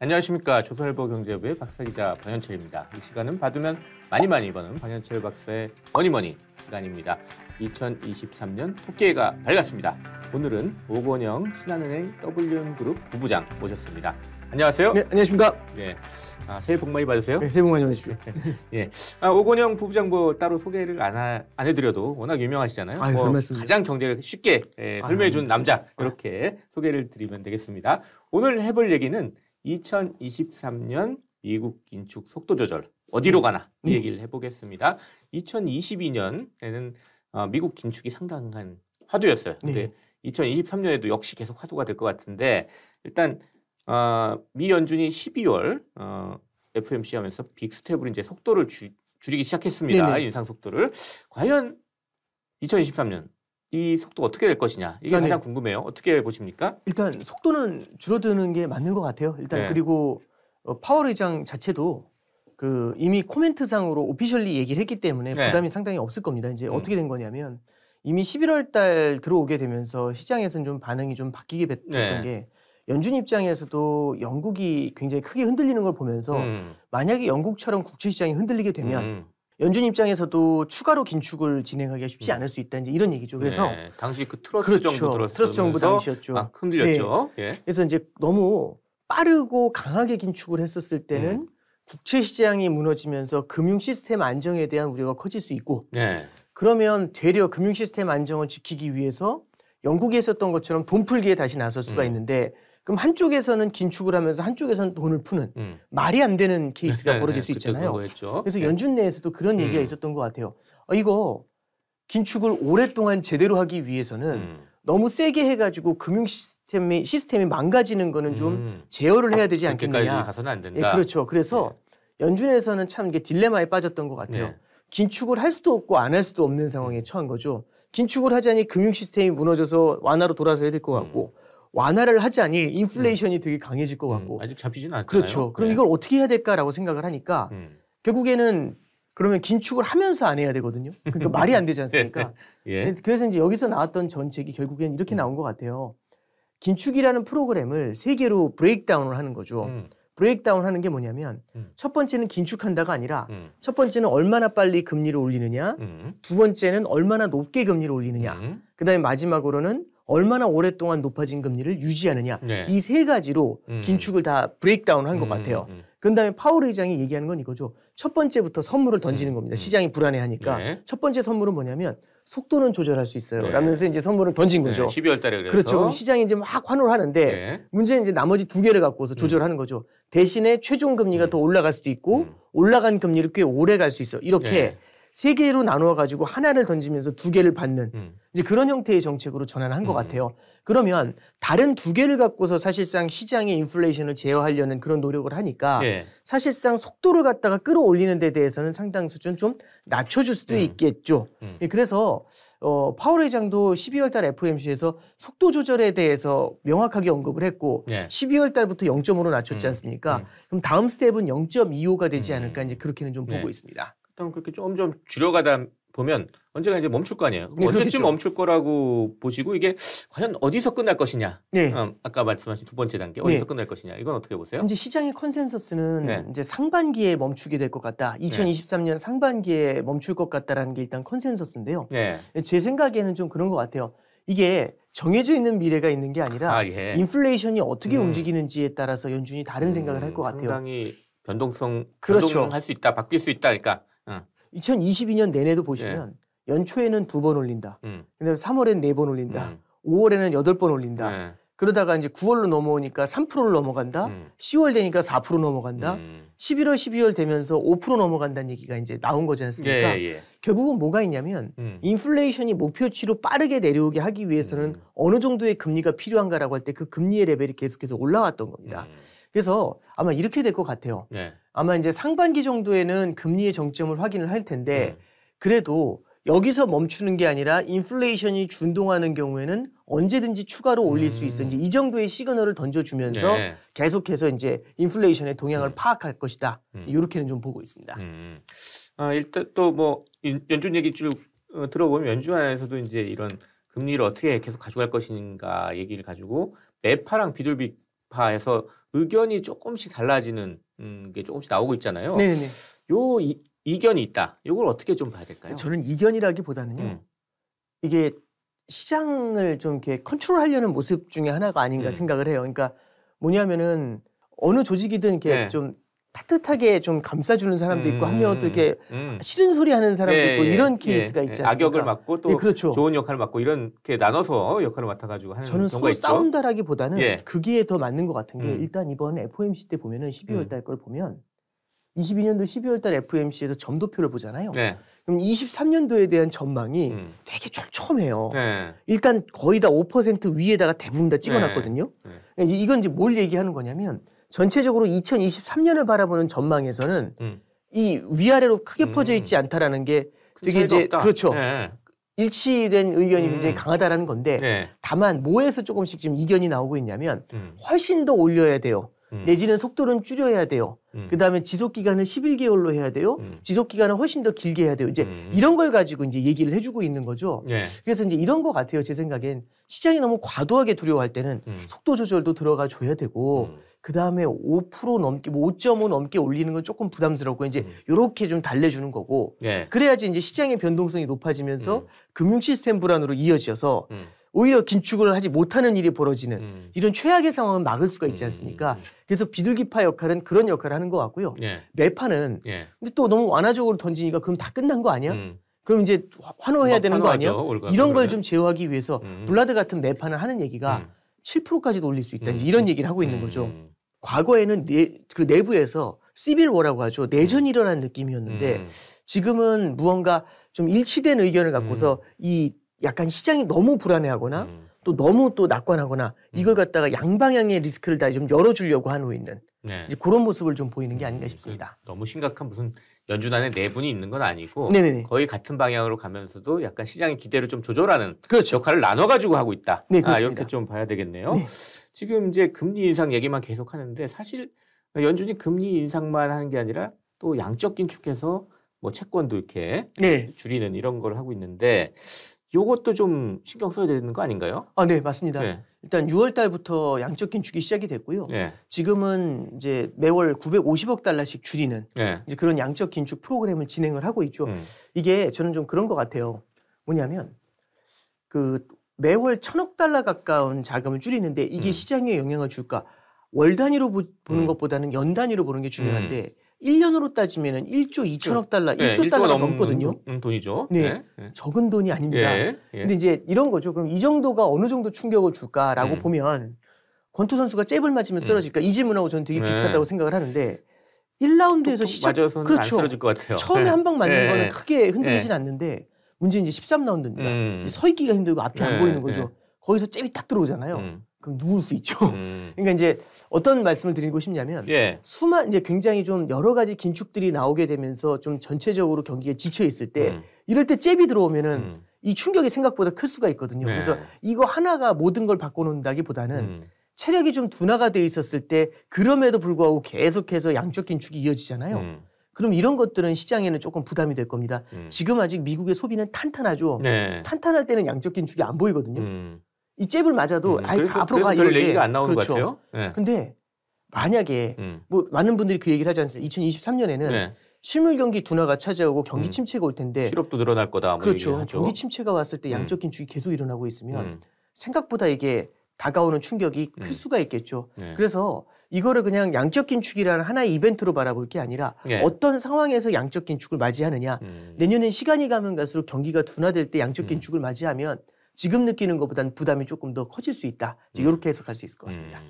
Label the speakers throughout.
Speaker 1: 안녕하십니까. 조선일보 경제부의 박사기자 박현철입니다. 이 시간은 받으면 많이 버는 박현철 박사의 머니머니 시간입니다. 2023년 토끼해가 밝았습니다. 오늘은 오건영 신한은행 WM그룹 부부장 모셨습니다. 안녕하세요.
Speaker 2: 네, 안녕하십니까.
Speaker 1: 네, 새해 복 많이 받으세요.
Speaker 2: 네, 새해 복 많이 받으십시오.
Speaker 1: 예, 오건영 부부장 뭐 따로 소개를 안 해드려도 워낙 유명하시잖아요.
Speaker 2: 아유, 별 말씀입니다.
Speaker 1: 가장 경제를 쉽게 설명해준 남자 이렇게 소개를 드리면 되겠습니다. 오늘 해볼 얘기는 2023년 미국 긴축 속도 조절 어디로 가나 이 얘기를 해보겠습니다. 2022년에는 미국 긴축이 상당한 화두였어요. 근데 2023년에도 역시 계속 화두가 될 것 같은데 일단 미 연준이 12월 FOMC 하면서 빅스텝으로 이제 속도를 줄이기 시작했습니다.
Speaker 2: 네네.
Speaker 1: 인상 속도를. 과연 2023년 이 속도 어떻게 될 것이냐 이게 가장 궁금해요. 어떻게 보십니까?
Speaker 2: 일단 속도는 줄어드는 게 맞는 것 같아요. 일단 그리고 파월 의장 자체도 이미 코멘트상으로 오피셜리 얘기를 했기 때문에 부담이 상당히 없을 겁니다. 이제 어떻게 된 거냐면 이미 11월 달 들어오게 되면서 시장에서는 좀 반응이 좀 바뀌게 됐던 게 연준 입장에서도 영국이 굉장히 크게 흔들리는 걸 보면서 만약에 영국처럼 국채 시장이 흔들리게 되면 연준 입장에서도 추가로 긴축을 진행하기가 쉽지 않을 수 있다. 이제 이런 얘기죠. 그래서
Speaker 1: 당시 그 트러스 정부 들었을
Speaker 2: 트러스 정부 당시였죠.
Speaker 1: 막 흔들렸죠.
Speaker 2: 그래서 이제 너무 빠르고 강하게 긴축을 했었을 때는 국채 시장이 무너지면서 금융 시스템 안정에 대한 우려가 커질 수 있고 그러면 되려 금융 시스템 안정을 지키기 위해서 영국에 있었던 것처럼 돈 풀기에 다시 나설 수가 있는데 그럼 한쪽에서는 긴축을 하면서 한쪽에서는 돈을 푸는 말이 안 되는 케이스가 벌어질 수 있잖아요. 그래서 연준 내에서도 그런 얘기가 있었던 것 같아요. 이거 긴축을 오랫동안 제대로 하기 위해서는 너무 세게 해가지고 금융 시스템이 망가지는 거는 좀 제어를 해야 되지 않겠느냐.
Speaker 1: 가서는 안 된다.
Speaker 2: 그렇죠. 그래서 연준에서는 참 이게 딜레마에 빠졌던 것 같아요. 긴축을 할 수도 없고 안 할 수도 없는 상황에 처한 거죠. 긴축을 하자니 금융 시스템이 무너져서 완화로 돌아서야 될 것 같고 완화를 하자니 인플레이션이 되게 강해질 것 같고
Speaker 1: 아직 잡히지는 않잖아요.
Speaker 2: 그렇죠. 그럼 이걸 어떻게 해야 될까라고 생각을 하니까 결국에는 그러면 긴축을 하면서 안 해야 되거든요. 그러니까 말이 안 되지 않습니까? 그래서 이제 여기서 나왔던 전책이 결국엔 이렇게 나온 것 같아요. 긴축이라는 프로그램을 세 개로 브레이크다운을 하는 거죠. 브레이크다운 하는 게 뭐냐면 첫 번째는 긴축한다가 아니라 첫 번째는 얼마나 빨리 금리를 올리느냐 두 번째는 얼마나 높게 금리를 올리느냐 그다음에 마지막으로는 얼마나 오랫동안 높아진 금리를 유지하느냐 이 세 가지로 긴축을 다 브레이크다운 한 것 같아요. 그다음에 파월 의장이 얘기하는 건 이거죠. 첫 번째부터 선물을 던지는 겁니다. 시장이 불안해하니까 첫 번째 선물은 뭐냐면 속도는 조절할 수 있어요. 라면서 이제 선물을 던진 거죠.
Speaker 1: 12월 달에 그래서.
Speaker 2: 그렇죠. 그럼 시장이 이제 막 환호를 하는데 문제는 이제 나머지 두 개를 갖고서 조절하는 거죠. 대신에 최종 금리가 더 올라갈 수도 있고 올라간 금리를 꽤 오래 갈 수 있어. 이렇게 세 개로 나누어 가지고 하나를 던지면서 두 개를 받는 이제 그런 형태의 정책으로 전환한 것 같아요. 그러면 다른 두 개를 갖고서 사실상 시장의 인플레이션을 제어하려는 그런 노력을 하니까 사실상 속도를 갖다가 끌어올리는 데 대해서는 상당 수준 좀 낮춰줄 수도 있겠죠. 그래서 파월 의장도 12월 달 FOMC에서 속도 조절에 대해서 명확하게 언급을 했고 12월 달부터 0.5로 낮췄지 않습니까? 그럼 다음 스텝은 0.25가 되지 않을까 이제 그렇게는 좀 보고 있습니다.
Speaker 1: 일단 그렇게 좀 줄여가다 보면 언제가 이제 멈출 거 아니에요. 언제쯤
Speaker 2: 그렇겠죠.
Speaker 1: 멈출 거라고 보시고 이게 과연 어디서 끝날 것이냐. 아까 말씀하신 두 번째 단계 어디서 끝날 것이냐. 이건 어떻게 보세요?
Speaker 2: 이제 시장의 컨센서스는 이제 상반기에 멈추게 될 것 같다. 2023년 상반기에 멈출 것 같다라는 게 일단 컨센서스인데요. 제 생각에는 좀 그런 것 같아요. 이게 정해져 있는 미래가 있는 게 아니라 인플레이션이 어떻게 움직이는지에 따라서 연준이 다른 생각을 할 것 같아요.
Speaker 1: 상당히 변동할 수 있다, 바뀔 수 있다. 그러니까
Speaker 2: 2022년 내내도 보시면 연초에는 2번 올린다. 그다음에 3월에는 4번 올린다. 5월에는 8번 올린다. 그러다가 이제 9월로 넘어오니까 3%를 넘어간다. 10월 되니까 4% 넘어간다. 11월, 12월 되면서 5% 넘어간다는 얘기가 이제 나온 거지 않습니까? 결국은 뭐가 있냐면 인플레이션이 목표치로 빠르게 내려오게 하기 위해서는 어느 정도의 금리가 필요한가라고 할 때 그 금리의 레벨이 계속해서 올라왔던 겁니다. 그래서 아마 이렇게 될 것 같아요. 아마 이제 상반기 정도에는 금리의 정점을 확인을 할 텐데 그래도 여기서 멈추는 게 아니라 인플레이션이 준동하는 경우에는 언제든지 추가로 올릴 수 있어. 이제 이 정도의 시그널을 던져주면서 계속해서 이제 인플레이션의 동향을 파악할 것이다. 이렇게는 좀 보고 있습니다.
Speaker 1: 일단 또 뭐 연준 얘기 쭉 들어보면 연준 안에서도 이제 이런 금리를 어떻게 계속 가져갈 것인가 얘기를 가지고 매파랑 비둘기 비둘기파에서 의견이 조금씩 달라지는 게 조금씩 나오고 있잖아요.
Speaker 2: 네네.
Speaker 1: 요 이견이 있다. 이걸 어떻게 좀 봐야 될까요?
Speaker 2: 저는 이견이라기보다는요. 이게 시장을 좀 이렇게 컨트롤하려는 모습 중에 하나가 아닌가 생각을 해요. 그러니까 뭐냐면은 어느 조직이든 이렇게 좀 따뜻하게 좀 감싸주는 사람도 있고 한 명은 또 이렇게 싫은 소리 하는 사람도 있고 이런 케이스가 있지 않습니까?
Speaker 1: 악역을 맡고 또
Speaker 2: 그렇죠.
Speaker 1: 좋은 역할을 맡고 이렇게 나눠서 역할을 맡아가지고 하는
Speaker 2: 저는 서로
Speaker 1: 있죠.
Speaker 2: 싸운다라기보다는 그게 더 맞는 것 같은 게 일단 이번 FOMC 때 보면은 12월 달 걸 보면 22년도 12월 달 FOMC에서 점도표를 보잖아요. 그럼 23년도에 대한 전망이 되게 촘촘해요. 일단 거의 다 5% 위에다가 대부분 다 찍어놨거든요. 이건 이제 뭘 얘기하는 거냐면 전체적으로 2023년을 바라보는 전망에서는 이 위아래로 크게 퍼져 있지 않다라는 게 되게 이제 없다. 그렇죠. 일치된 의견이 굉장히 강하다라는 건데 다만 뭐에서 조금씩 지금 이견이 나오고 있냐면 훨씬 더 올려야 돼요. 내지는 속도는 줄여야 돼요. 그다음에 지속 기간을 11개월로 해야 돼요. 지속 기간을 훨씬 더 길게 해야 돼요. 이제 이런 걸 가지고 이제 얘기를 해주고 있는 거죠. 그래서 이제 이런 것 같아요. 제 생각엔 시장이 너무 과도하게 두려워할 때는 속도 조절도 들어가 줘야 되고 그다음에 5% 넘게 뭐 5.5 넘게 올리는 건 조금 부담스럽고 이제 요렇게 좀 달래주는 거고 그래야지 이제 시장의 변동성이 높아지면서 금융 시스템 불안으로 이어져서 오히려 긴축을 하지 못하는 일이 벌어지는 이런 최악의 상황은 막을 수가 있지 않습니까? 그래서 비둘기파 역할은 그런 역할을 하는 것 같고요. 매파는 근데 또 너무 완화적으로 던지니까 그럼 다 끝난 거 아니야? 그럼 이제 환호해야 되는 거 아니야? 이런 걸 좀 제어하기 위해서 블라드 같은 매파는 하는 얘기가 7%까지도 올릴 수 있다. 이제 이런 얘기를 하고 있는 거죠. 과거에는 그 내부에서 시빌워라고 하죠. 내전이 일어난 느낌이었는데 지금은 무언가 좀 일치된 의견을 갖고서 이 약간 시장이 너무 불안해하거나 또 너무 또 낙관하거나 이걸 갖다가 양방향의 리스크를 다 좀 열어주려고 하고 있는 이제 그런 모습을 좀 보이는 게 아닌가 싶습니다.
Speaker 1: 너무 심각한 무슨 연준 안에 내분이 있는 건 아니고
Speaker 2: 네네네.
Speaker 1: 거의 같은 방향으로 가면서도 약간 시장의 기대를 좀 조절하는
Speaker 2: 그렇죠.
Speaker 1: 역할을 나눠가지고 하고 있다.
Speaker 2: 네, 그렇습니다.
Speaker 1: 이렇게 좀 봐야 되겠네요. 지금 이제 금리 인상 얘기만 계속 하는데 사실 연준이 금리 인상만 하는 게 아니라 또 양적 긴축해서 뭐 채권도 이렇게 줄이는 이런 걸 하고 있는데 요것도 좀 신경 써야 되는 거 아닌가요?
Speaker 2: 네, 맞습니다. 일단 6월 달부터 양적 긴축이 시작이 됐고요. 지금은 이제 매월 950억 달러씩 줄이는 이제 그런 양적 긴축 프로그램을 진행을 하고 있죠. 이게 저는 좀 그런 것 같아요. 뭐냐면 그 매월 1,000억 달러 가까운 자금을 줄이는데 이게 시장에 영향을 줄까? 월 단위로 보는 것보다는 연 단위로 보는 게 중요한데 1년으로 따지면은 1조 2천억 달러, 1조 달러가 넘거든요.
Speaker 1: 돈이죠.
Speaker 2: 적은 돈이 아닙니다. 근데 이제 이런 거죠. 그럼 이 정도가 어느 정도 충격을 줄까라고 보면 권투 선수가 잽을 맞으면 쓰러질까? 이 질문하고 저는 되게 비슷하다고 생각을 하는데 1라운드에서 시작
Speaker 1: 맞아서는 안 쓰러질 것 같아요.
Speaker 2: 처음에 한 방 맞는 거는 크게 흔들리진 않는데 문제는 이제 13라운드입니다. 서 있기가 힘들고 앞이 안 보이는 거죠. 거기서 잽이 딱 들어오잖아요. 그럼 누울 수 있죠. 그러니까 이제 어떤 말씀을 드리고 싶냐면 이제 굉장히 좀 여러 가지 긴축들이 나오게 되면서 좀 전체적으로 경기가 지쳐 있을 때 이럴 때 잽이 들어오면은 이 충격이 생각보다 클 수가 있거든요. 그래서 이거 하나가 모든 걸 바꿔놓는다기보다는 체력이 좀 둔화가 돼 있었을 때 그럼에도 불구하고 계속해서 양적 긴축이 이어지잖아요. 그럼 이런 것들은 시장에는 조금 부담이 될 겁니다. 지금 아직 미국의 소비는 탄탄하죠. 탄탄할 때는 양적 긴축이 안 보이거든요. 이 잽을 맞아도 아예 앞으로 가 이럴
Speaker 1: 얘기가 안 나오는
Speaker 2: 그렇죠.
Speaker 1: 것 같아요.
Speaker 2: 근데 만약에 뭐 많은 분들이 그 얘기를 하지 않습니까? 2023년에는 실물 경기 둔화가 찾아오고 경기 침체가 올 텐데
Speaker 1: 실업도 늘어날 거다. 뭐
Speaker 2: 그렇죠. 경기 침체가 왔을 때 양적 긴축이 계속 일어나고 있으면 생각보다 이게 다가오는 충격이 클 수가 있겠죠. 그래서 이거를 그냥 양적 긴축이라는 하나의 이벤트로 바라볼 게 아니라 어떤 상황에서 양적 긴축을 맞이하느냐. 내년엔 시간이 가면 갈수록 경기가 둔화될 때 양적 긴축을 맞이하면 지금 느끼는 것보다는 부담이 조금 더 커질 수 있다. 이렇게 해석할 수 있을 것 같습니다.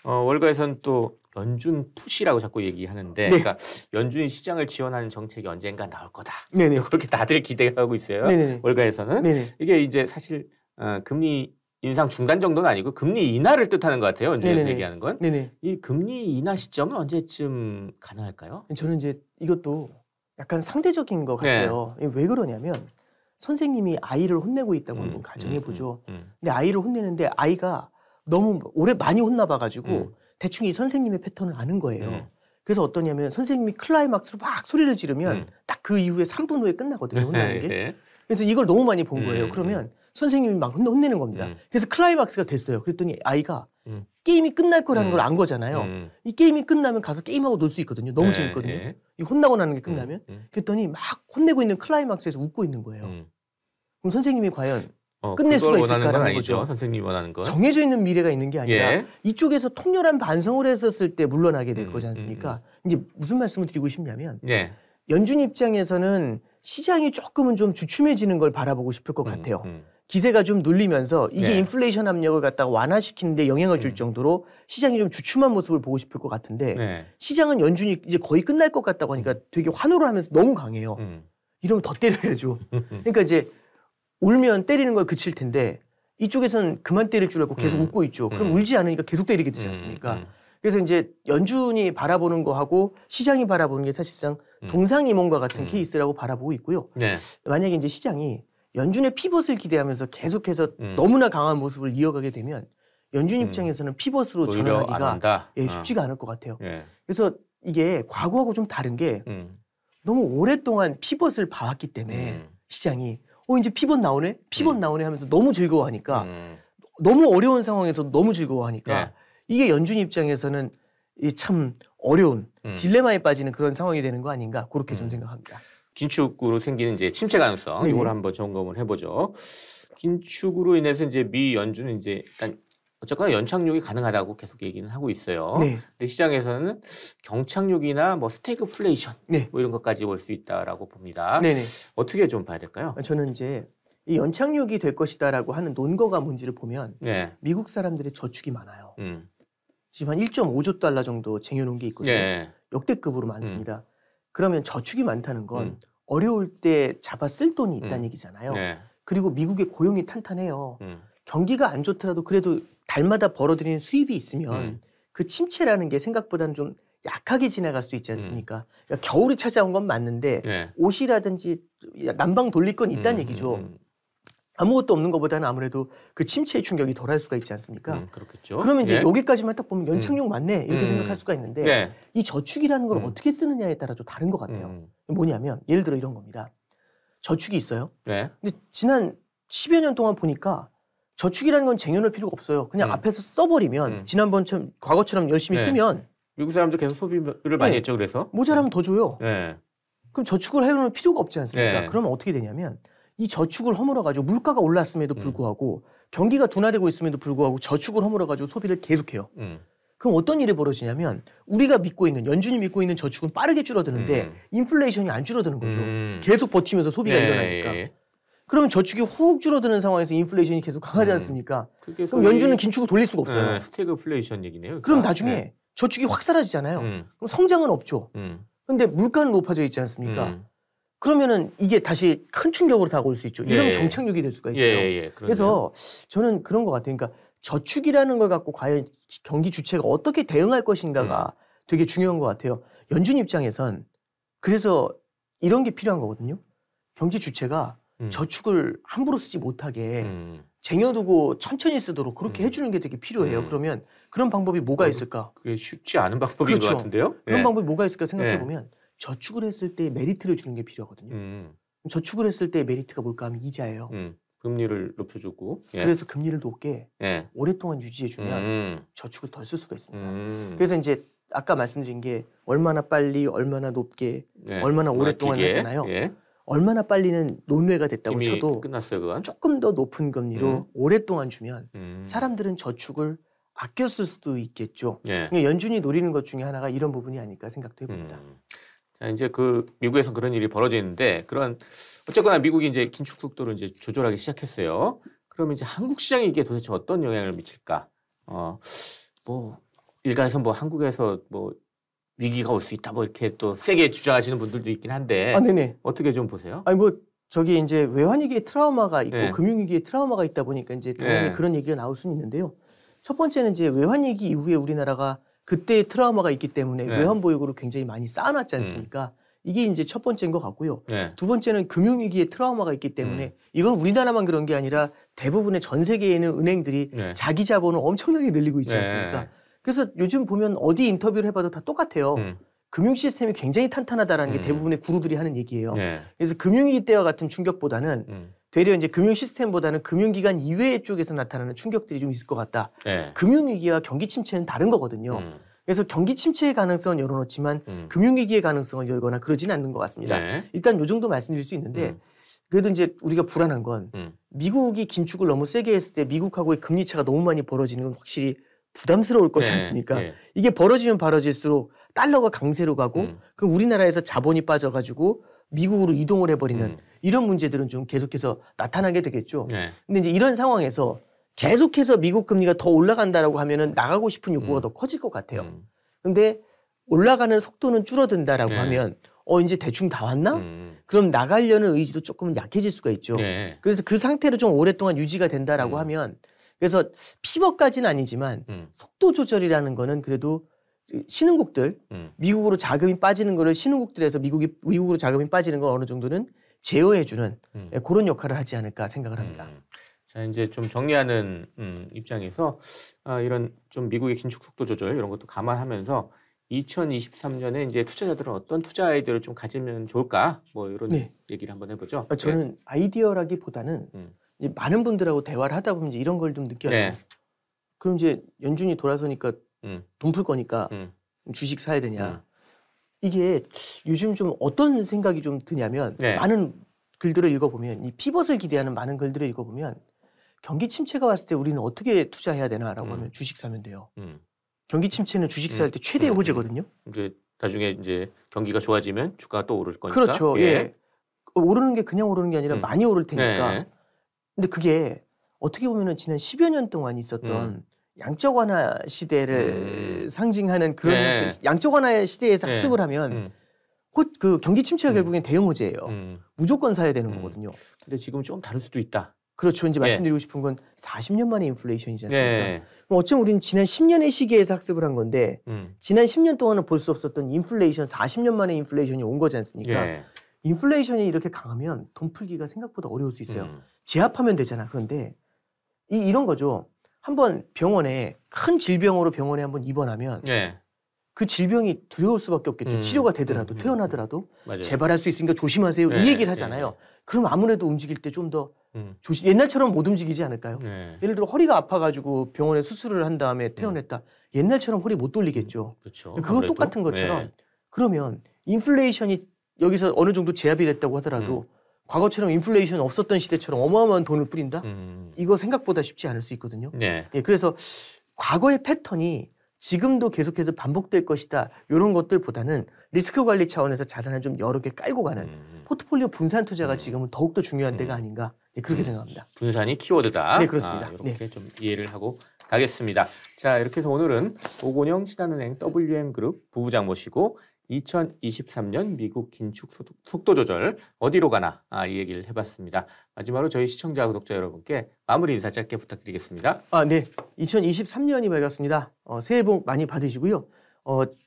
Speaker 1: 월가에서는 또 연준 푸시라고 자꾸 얘기하는데 그러니까 연준이 시장을 지원하는 정책이 언젠가 나올 거다. 그렇게 다들 기대하고 있어요. 월가에서는. 이게 이제 사실 금리 인상 중단 정도는 아니고 금리 인하를 뜻하는 것 같아요. 연준에서 얘기하는 건. 이 금리 인하 시점은 언제쯤 가능할까요?
Speaker 2: 저는 이제 이것도 약간 상대적인 것 같아요. 왜 그러냐면 선생님이 아이를 혼내고 있다고 한번 가정해 보죠. 근데 아이를 혼내는데 아이가 너무 오래 많이 혼나봐가지고 대충 이 선생님의 패턴을 아는 거예요. 그래서 어떠냐면 선생님이 클라이막스로 막 소리를 지르면 딱 그 이후에 3분 후에 끝나거든요. 혼나는 게. 그래서 이걸 너무 많이 본 거예요. 그러면 선생님이 막 혼내는 겁니다. 그래서 클라이막스가 됐어요. 그랬더니 아이가 게임이 끝날 거라는 걸 안 거잖아요. 이 게임이 끝나면 가서 게임하고 놀 수 있거든요. 너무 재밌거든요. 이 혼나고 나는 게 끝나면. 그랬더니 막 혼내고 있는 클라이막스에서 웃고 있는 거예요. 그럼 선생님이 과연 끝낼 수가 있을까라는 거죠.
Speaker 1: 선생님이 원하는 거.
Speaker 2: 정해져 있는 미래가 있는 게 아니라 이쪽에서 통렬한 반성을 했었을 때 물러나게 될 거지 않습니까? 이제 무슨 말씀을 드리고 싶냐면 연준 입장에서는 시장이 조금은 좀 주춤해지는 걸 바라보고 싶을 것 같아요. 기세가 좀 눌리면서 이게 인플레이션 압력을 갖다가 완화시키는데 영향을 줄 정도로 시장이 좀 주춤한 모습을 보고 싶을 것 같은데 시장은 연준이 이제 거의 끝날 것 같다고 하니까 되게 환호를 하면서 너무 강해요. 이러면 더 때려야죠. 그러니까 이제 울면 때리는 걸 그칠 텐데 이쪽에서는 그만 때릴 줄 알고 계속 웃고 있죠. 그럼 울지 않으니까 계속 때리게 되지 않습니까? 그래서 이제 연준이 바라보는 거하고 시장이 바라보는 게 사실상 동상이몽과 같은 케이스라고 바라보고 있고요. 만약에 이제 시장이 연준의 피벗을 기대하면서 계속해서 너무나 강한 모습을 이어가게 되면 연준 입장에서는 피벗으로 전환하기가 쉽지가 않을 것 같아요. 그래서 이게 과거하고 좀 다른 게 너무 오랫동안 피벗을 봐왔기 때문에 시장이 이제 피벗 나오네? 피벗 나오네 하면서 너무 즐거워하니까 너무 어려운 상황에서 너무 즐거워하니까 이게 연준 입장에서는 참 어려운 딜레마에 빠지는 그런 상황이 되는 거 아닌가 그렇게 좀 생각합니다.
Speaker 1: 긴축으로 생기는 이제 침체 가능성 이걸 한번 점검을 해보죠. 긴축으로 인해서 이제 미 연준은 이제 일단 어쨌거나 연착륙이 가능하다고 계속 얘기는 하고 있어요. 근데 시장에서는 경착륙이나 뭐 스태그플레이션 뭐 이런 것까지 올 수 있다라고 봅니다. 어떻게 좀 봐야 될까요?
Speaker 2: 저는 이제 이 연착륙이 될 것이다라고 하는 논거가 뭔지를 보면 미국 사람들의 저축이 많아요. 지금 한 1.5조 달러 정도 쟁여놓은 게 있거든요. 역대급으로 많습니다. 그러면 저축이 많다는 건 어려울 때 잡아 쓸 돈이 있다는 얘기잖아요. 그리고 미국의 고용이 탄탄해요. 경기가 안 좋더라도 그래도 달마다 벌어들이는 수입이 있으면 그 침체라는 게 생각보다는 좀 약하게 지나갈 수 있지 않습니까? 그러니까 겨울이 찾아온 건 맞는데 옷이라든지 난방 돌릴 건 있다는 얘기죠. 아무것도 없는 것보다는 아무래도 그 침체의 충격이 덜할 수가 있지 않습니까?
Speaker 1: 그렇겠죠.
Speaker 2: 그러면 이제 여기까지만 딱 보면 연착륙 맞네 이렇게 생각할 수가 있는데 이 저축이라는 걸 어떻게 쓰느냐에 따라 좀 다른 것 같아요. 뭐냐면 예를 들어 이런 겁니다. 저축이 있어요. 근데 지난 10여 년 동안 보니까 저축이라는 건 쟁여놓을 필요가 없어요. 그냥 앞에서 써버리면 지난번처럼 과거처럼 열심히 쓰면
Speaker 1: 미국 사람들 계속 소비를 많이 했죠. 그래서
Speaker 2: 모자라면 더 줘요. 그럼 저축을 해놓을 필요가 없지 않습니까? 그러면 어떻게 되냐면 이 저축을 허물어가지고 물가가 올랐음에도 불구하고 경기가 둔화되고 있음에도 불구하고 저축을 허물어가지고 소비를 계속해요. 그럼 어떤 일이 벌어지냐면 우리가 믿고 있는 연준이 믿고 있는 저축은 빠르게 줄어드는데 인플레이션이 안 줄어드는 거죠. 계속 버티면서 소비가 일어나니까. 그러면 저축이 훅 줄어드는 상황에서 인플레이션이 계속 강하지 않습니까? 그럼 연준은 긴축을 돌릴 수가 없어요.
Speaker 1: 스태그플레이션 얘기네요. 그러니까.
Speaker 2: 그럼 나중에 저축이 확 사라지잖아요. 그럼 성장은 없죠. 그런데 물가는 높아져 있지 않습니까? 그러면은 이게 다시 큰 충격으로 다가올 수 있죠. 이러면 경착륙이 될 수가 있어요. 그래서 저는 그런 것 같아요. 그러니까 저축이라는 걸 갖고 과연 경기 주체가 어떻게 대응할 것인가가 되게 중요한 것 같아요. 연준 입장에선 그래서 이런 게 필요한 거거든요. 경기 주체가 저축을 함부로 쓰지 못하게 쟁여두고 천천히 쓰도록 그렇게 해주는 게 되게 필요해요. 그러면 그런 방법이 뭐가 있을까?
Speaker 1: 그게 쉽지 않은 방법인 것 같은데요.
Speaker 2: 그런 방법이 뭐가 있을까 생각해보면 저축을 했을 때 메리트를 주는 게 필요하거든요. 저축을 했을 때 메리트가 뭘까 하면 이자예요.
Speaker 1: 금리를 높여주고.
Speaker 2: 그래서 금리를 높게 오랫동안 유지해주면 저축을 덜 쓸 수가 있습니다. 그래서 이제 아까 말씀드린 게 얼마나 빨리, 얼마나 높게, 얼마나 오랫동안 했잖아요. 얼마나 빨리는 논외가 됐다고 쳐도
Speaker 1: 끝났어요, 그건?
Speaker 2: 조금 더 높은 금리로 오랫동안 주면 사람들은 저축을 아껴 쓸 수도 있겠죠. 그러니까 연준이 노리는 것 중에 하나가 이런 부분이 아닐까 생각도 해봅니다.
Speaker 1: 자, 이제 그 미국에서 그런 일이 벌어져 있는데 그런 어쨌거나 미국이 이제 긴축 속도를 이제 조절하기 시작했어요. 그러면 이제 한국 시장에 이게 도대체 어떤 영향을 미칠까? 뭐 일각에서 뭐 한국에서 뭐 위기가 올 수 있다 뭐 이렇게 또 세게 주장하시는 분들도 있긴 한데 어떻게 좀 보세요?
Speaker 2: 아니 뭐 저기 이제 외환위기의 트라우마가 있고 금융위기의 트라우마가 있다 보니까 이제 당연히 그런 얘기가 나올 수는 있는데요. 첫 번째는 이제 외환위기 이후에 우리나라가 그때의 트라우마가 있기 때문에 외환보유고를 굉장히 많이 쌓아놨지 않습니까? 이게 이제 첫 번째인 것 같고요. 두 번째는 금융위기의 트라우마가 있기 때문에 이건 우리나라만 그런 게 아니라 대부분의 전 세계에 있는 은행들이 자기 자본을 엄청나게 늘리고 있지 않습니까? 그래서 요즘 보면 어디 인터뷰를 해봐도 다 똑같아요. 금융 시스템이 굉장히 탄탄하다라는 게 대부분의 구루들이 하는 얘기예요. 그래서 금융위기 때와 같은 충격보다는 되려 이제 금융 시스템보다는 금융기관 이외의 쪽에서 나타나는 충격들이 좀 있을 것 같다.
Speaker 1: 네.
Speaker 2: 금융위기와 경기 침체는 다른 거거든요. 그래서 경기 침체의 가능성은 열어놓지만 금융위기의 가능성을 열거나 그러지는 않는 것 같습니다.
Speaker 1: 네.
Speaker 2: 일단 요 정도 말씀드릴 수 있는데 그래도 이제 우리가 불안한 건 미국이 긴축을 너무 세게 했을 때 미국하고의 금리 차가 너무 많이 벌어지는 건 확실히 부담스러울 것이 않습니까?
Speaker 1: 네.
Speaker 2: 이게 벌어지면 벌어질수록 달러가 강세로 가고 그 우리나라에서 자본이 빠져가지고 미국으로 이동을 해버리는 이런 문제들은 좀 계속해서 나타나게 되겠죠.
Speaker 1: 네.
Speaker 2: 근데 이제 이런 상황에서 계속해서 미국 금리가 더 올라간다라고 하면은 나가고 싶은 욕구가 더 커질 것 같아요. 근데 올라가는 속도는 줄어든다라고
Speaker 1: 네.
Speaker 2: 하면 이제 대충 다 왔나? 그럼 나가려는 의지도 조금은 약해질 수가 있죠.
Speaker 1: 네.
Speaker 2: 그래서 그 상태로 좀 오랫동안 유지가 된다라고 하면 그래서 피벗까지는 아니지만 속도 조절이라는 거는 그래도 신흥국들 미국으로 자금이 빠지는 거를 신흥국들에서 미국으로 자금이 빠지는 걸 어느 정도는 제어해주는 그런 역할을 하지 않을까 생각을 합니다.
Speaker 1: 자, 이제 좀 정리하는 입장에서 이런 좀 미국의 긴축 속도 조절 이런 것도 감안하면서 2023년에 이제 투자자들은 어떤 투자 아이디어를 좀 가지면 좋을까? 뭐 이런
Speaker 2: 네.
Speaker 1: 얘기를 한번 해보죠.
Speaker 2: 저는
Speaker 1: 네.
Speaker 2: 아이디어라기보다는 이제 많은 분들하고 대화를 하다 보면 이제 이런 걸 좀 느껴요.
Speaker 1: 네.
Speaker 2: 그럼 이제 연준이 돌아서니까 돈 풀 거니까 주식 사야 되냐? 이게 요즘 좀 어떤 생각이 좀 드냐면
Speaker 1: 네.
Speaker 2: 많은 글들을 읽어보면 이 피벗을 기대하는 많은 글들을 읽어보면 경기 침체가 왔을 때 우리는 어떻게 투자해야 되나라고 하면 주식 사면 돼요. 경기 침체는 주식 살 때 최대의 호재거든요.
Speaker 1: 이제 나중에 이제 경기가 좋아지면 주가가 또 오를 거니까.
Speaker 2: 그렇죠. 예. 오르는 게 그냥 오르는 게 아니라 많이 오를 테니까.
Speaker 1: 네.
Speaker 2: 근데 그게 어떻게 보면은 지난 10여 년 동안 있었던 양적 완화 시대를 상징하는 그런
Speaker 1: 네.
Speaker 2: 양적 완화 시대에서
Speaker 1: 네.
Speaker 2: 학습을 하면 곧 그 경기 침체가 결국엔 대형 호재예요. 무조건 사야 되는 거거든요.
Speaker 1: 근데 지금 좀 다를 수도 있다.
Speaker 2: 그렇죠. 이제 말씀드리고 싶은 건 40년 만에 인플레이션이지 않습니까?
Speaker 1: 네.
Speaker 2: 그럼 어쩌면 우리는 지난 10년의 시기에서 학습을 한 건데 지난 10년 동안은 볼 수 없었던 인플레이션, 40년 만에 인플레이션이 온 거지 않습니까?
Speaker 1: 예.
Speaker 2: 인플레이션이 이렇게 강하면 돈 풀기가 생각보다 어려울 수 있어요. 제압하면 되잖아. 그런데 이런 거죠. 한번 병원에 큰 질병으로 병원에 한번 입원하면
Speaker 1: 예.
Speaker 2: 그 질병이 두려울 수밖에 없겠죠. 치료가 되더라도 퇴원하더라도
Speaker 1: 맞아요.
Speaker 2: 재발할 수 있으니까 조심하세요.
Speaker 1: 네,
Speaker 2: 이 얘기를 하잖아요. 그럼 아무래도 움직일 때 좀 더 조심. 옛날처럼 못 움직이지 않을까요?
Speaker 1: 네.
Speaker 2: 예를 들어 허리가 아파가지고 병원에 수술을 한 다음에 퇴원했다. 옛날처럼 허리 못 돌리겠죠.
Speaker 1: 그렇죠.
Speaker 2: 그거
Speaker 1: 아무래도.
Speaker 2: 똑같은 것처럼
Speaker 1: 네.
Speaker 2: 그러면 인플레이션이 여기서 어느 정도 제압이 됐다고 하더라도 과거처럼 인플레이션 없었던 시대처럼 어마어마한 돈을 뿌린다? 이거 생각보다 쉽지 않을 수 있거든요.
Speaker 1: 네.
Speaker 2: 예, 그래서 과거의 패턴이 지금도 계속해서 반복될 것이다. 이런 것들보다는 리스크 관리 차원에서 자산을 좀 여러 개 깔고 가는 포트폴리오 분산 투자가 지금은 더욱더 중요한 때가 아닌가 그렇게 생각합니다.
Speaker 1: 분산이 키워드다.
Speaker 2: 네, 그렇습니다.
Speaker 1: 이렇게
Speaker 2: 네.
Speaker 1: 좀 이해를 하고 가겠습니다. 자, 이렇게 해서 오늘은 오건영 신한은행 WM그룹 부부장 모시고 2023년 미국 긴축 속도 조절 어디로 가나 이 얘기를 해봤습니다. 마지막으로 저희 시청자 구독자 여러분께 마무리 인사 짧게 부탁드리겠습니다.
Speaker 2: 네. 2023년이 밝았습니다. 새해 복 많이 받으시고요.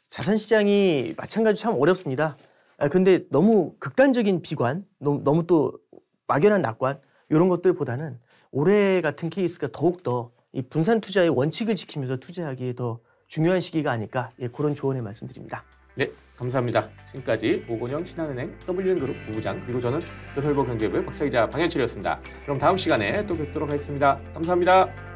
Speaker 2: 자산 시장이 마찬가지로 참 어렵습니다. 근데 너무 극단적인 비관, 너무 또 막연한 낙관 이런 것들보다는 올해 같은 케이스가 더욱더 이 분산 투자의 원칙을 지키면서 투자하기에 더 중요한 시기가 아닐까 그런 조언을 말씀드립니다.
Speaker 1: 네, 감사합니다. 지금까지 오건영 신한은행 WM그룹 부부장 그리고 저는 조설보 경제부의 박사이자 방현철이었습니다. 그럼 다음 시간에 또 뵙도록 하겠습니다. 감사합니다.